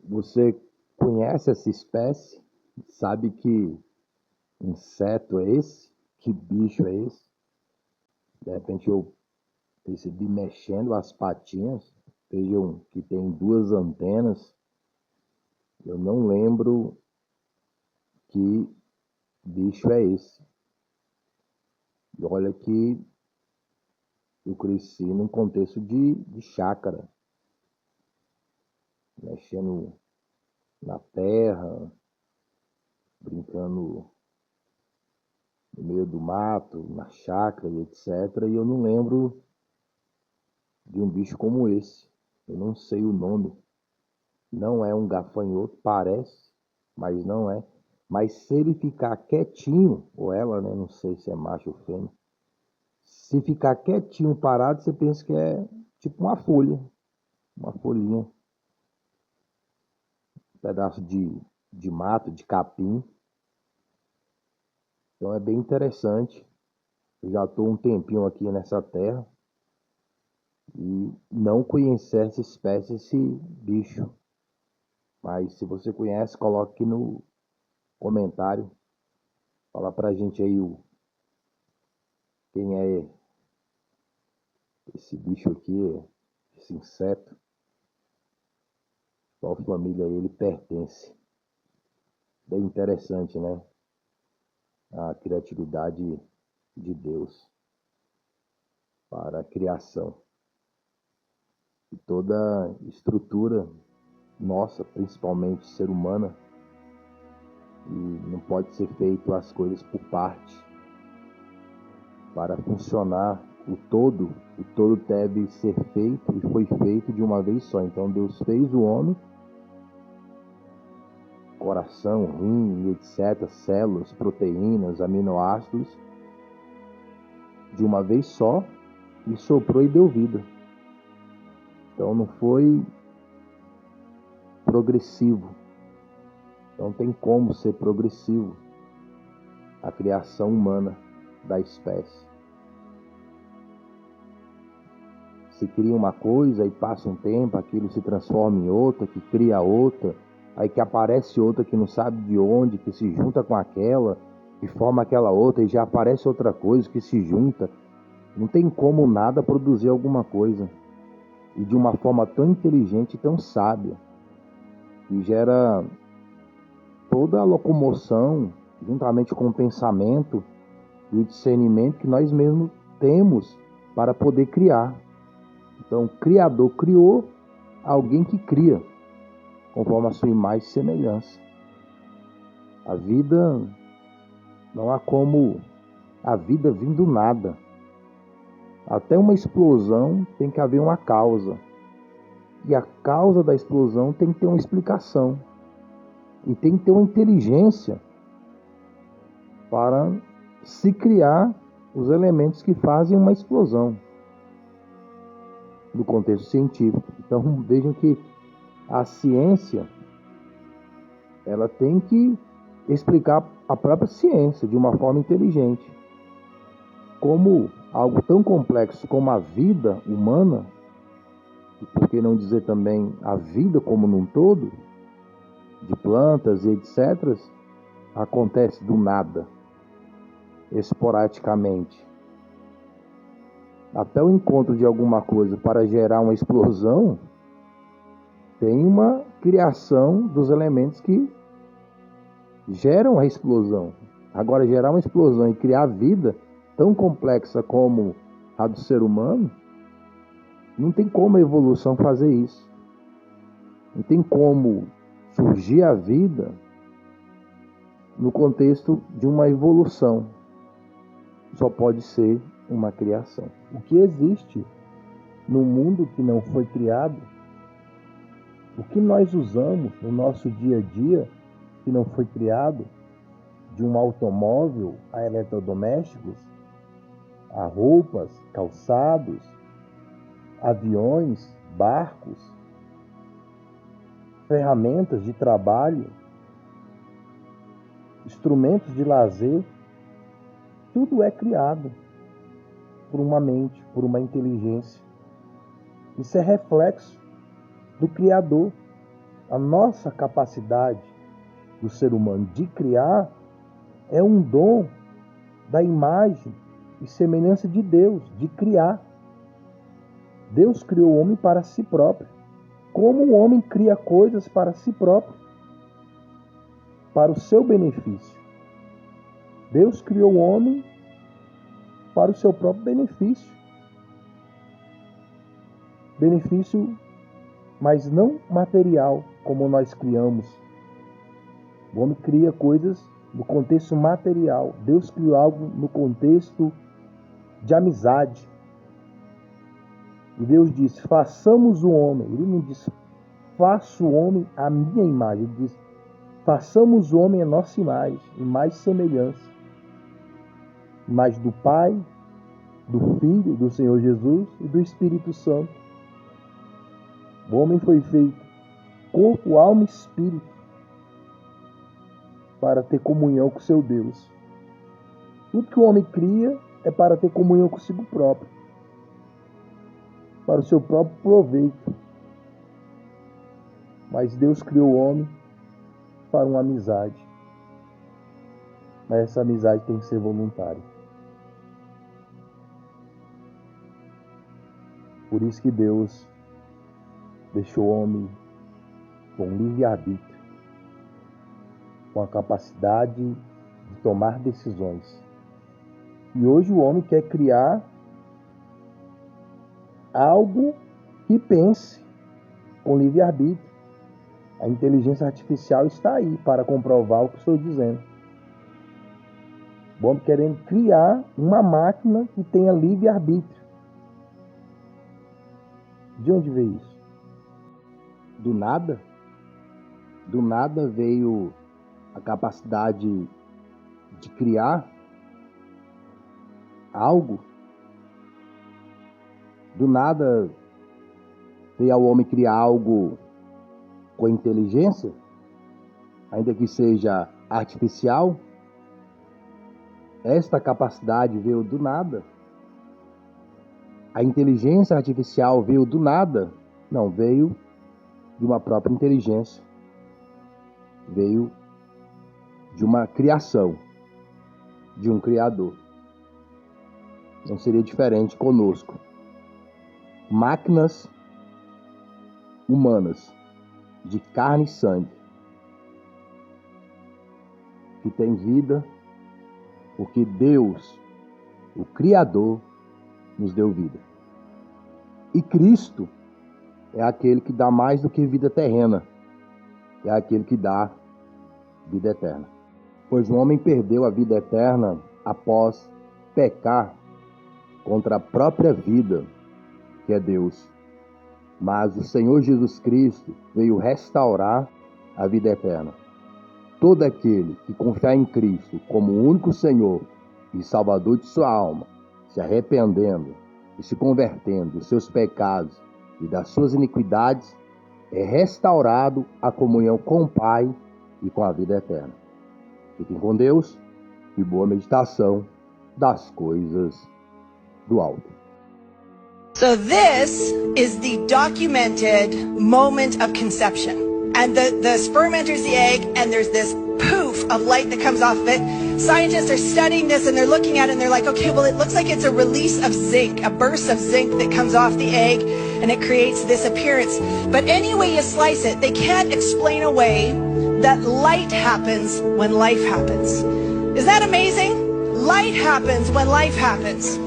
Você conhece essa espécie? Sabe que inseto é esse? Que bicho é esse? De repente eu percebi mexendo as patinhas. Vejam que tem duas antenas. Eu não lembro que bicho é esse. E olha que eu cresci num contexto de chácara, mexendo na terra, brincando no meio do mato, na chácara e etc. E eu não lembro de um bicho como esse. Eu não sei o nome. Não é um gafanhoto, parece, mas não é. Mas se ele ficar quietinho, ou ela, né? Não sei se é macho ou fêmea. Se ficar quietinho, parado, você pensa que é tipo uma folhinha, um pedaço de mato, de capim. Então é bem interessante. Eu já estou um tempinho aqui nessa terra e não conheci essa espécie, esse bicho. Mas se você conhece, coloque aqui no comentário. Fala pra gente aí quem é esse bicho aqui, esse inseto, qual família ele pertence. Bem interessante, né? A criatividade de Deus para a criação. E toda estrutura nossa, principalmente ser humana, e não pode ser feito as coisas por parte. Para funcionar o todo deve ser feito e foi feito de uma vez só. Então Deus fez o homem, coração, rim, etc., células, proteínas, aminoácidos, de uma vez só, e soprou e deu vida. Então não foi progressivo. Não tem como ser progressivo a criação humana da espécie. Se cria uma coisa e passa um tempo, aquilo se transforma em outra, que cria outra, aí que aparece outra que não sabe de onde, que se junta com aquela, que forma aquela outra, e já aparece outra coisa que se junta. Não tem como nada produzir alguma coisa. E de uma forma tão inteligente e tão sábia, que gera toda a locomoção, juntamente com o pensamento e o discernimento que nós mesmos temos para poder criar. Então, o Criador criou alguém que cria, conforme a sua imagem e semelhança. A vida, não há como a vida vir do nada. Até uma explosão tem que haver uma causa. E a causa da explosão tem que ter uma explicação. E tem que ter uma inteligência para se criar os elementos que fazem uma explosão no contexto científico. Então vejam que a ciência ela tem que explicar a própria ciência de uma forma inteligente. Como algo tão complexo como a vida humana, e por que não dizer também a vida como num todo, de plantas e etc., acontece do nada, esporadicamente. Até o encontro de alguma coisa para gerar uma explosão, tem uma criação dos elementos que geram a explosão. Agora, gerar uma explosão e criar vida tão complexa como a do ser humano, não tem como a evolução fazer isso. Não tem como surgir a vida no contexto de uma evolução. Só pode ser uma criação. O que existe no mundo que não foi criado, o que nós usamos no nosso dia a dia que não foi criado, de um automóvel a eletrodomésticos, a roupas, calçados, aviões, barcos, ferramentas de trabalho, instrumentos de lazer, tudo é criado por uma mente, por uma inteligência. Isso é reflexo do Criador. A nossa capacidade do ser humano de criar é um dom da imagem e semelhança de Deus, de criar. Deus criou o homem para si próprio. Como o homem cria coisas para si próprio, para o seu benefício. Deus criou o homem para o seu próprio benefício. Benefício, mas não material, como nós criamos. O homem cria coisas no contexto material. Deus criou algo no contexto de amizade. E Deus disse, façamos o homem. Ele não disse, faça o homem à minha imagem. Ele disse, façamos o homem à nossa imagem, imagem e semelhança. Imagem do Pai, do Filho, do Senhor Jesus e do Espírito Santo. O homem foi feito corpo, alma e espírito para ter comunhão com seu Deus. Tudo que o homem cria é para ter comunhão consigo próprio, para o seu próprio proveito. Mas Deus criou o homem para uma amizade. Mas essa amizade tem que ser voluntária. Por isso que Deus deixou o homem com livre-arbítrio, com a capacidade de tomar decisões. E hoje o homem quer criar algo que pense com livre-arbítrio. A inteligência artificial está aí para comprovar o que estou dizendo. O homem querendo criar uma máquina que tenha livre-arbítrio. De onde veio isso? Do nada? Do nada veio a capacidade de criar algo? Do nada veio ao homem criar algo com inteligência, ainda que seja artificial? Esta capacidade veio do nada? A inteligência artificial veio do nada? Não, veio de uma própria inteligência. Veio de uma criação, de um Criador. Não seria diferente conosco. Máquinas humanas, de carne e sangue, que têm vida, porque Deus, o Criador, nos deu vida. E Cristo é aquele que dá mais do que vida terrena, é aquele que dá vida eterna. Pois o homem perdeu a vida eterna após pecar contra a própria vida, que é Deus. Mas o Senhor Jesus Cristo veio restaurar a vida eterna. Todo aquele que confiar em Cristo como o único Senhor e Salvador de sua alma, se arrependendo e se convertendo dos seus pecados e das suas iniquidades, é restaurado à comunhão com o Pai e com a vida eterna. Fiquem com Deus e boa meditação das coisas do alto. So this is the documented moment of conception. And the sperm enters the egg, and there's this poof of light that comes off of it. Scientists are studying this, and they're looking at it, and they're like, okay, well, it looks like it's a release of zinc, a burst of zinc that comes off the egg, and it creates this appearance. But any way you slice it, they can't explain away that light happens when life happens. Is that amazing? Light happens when life happens.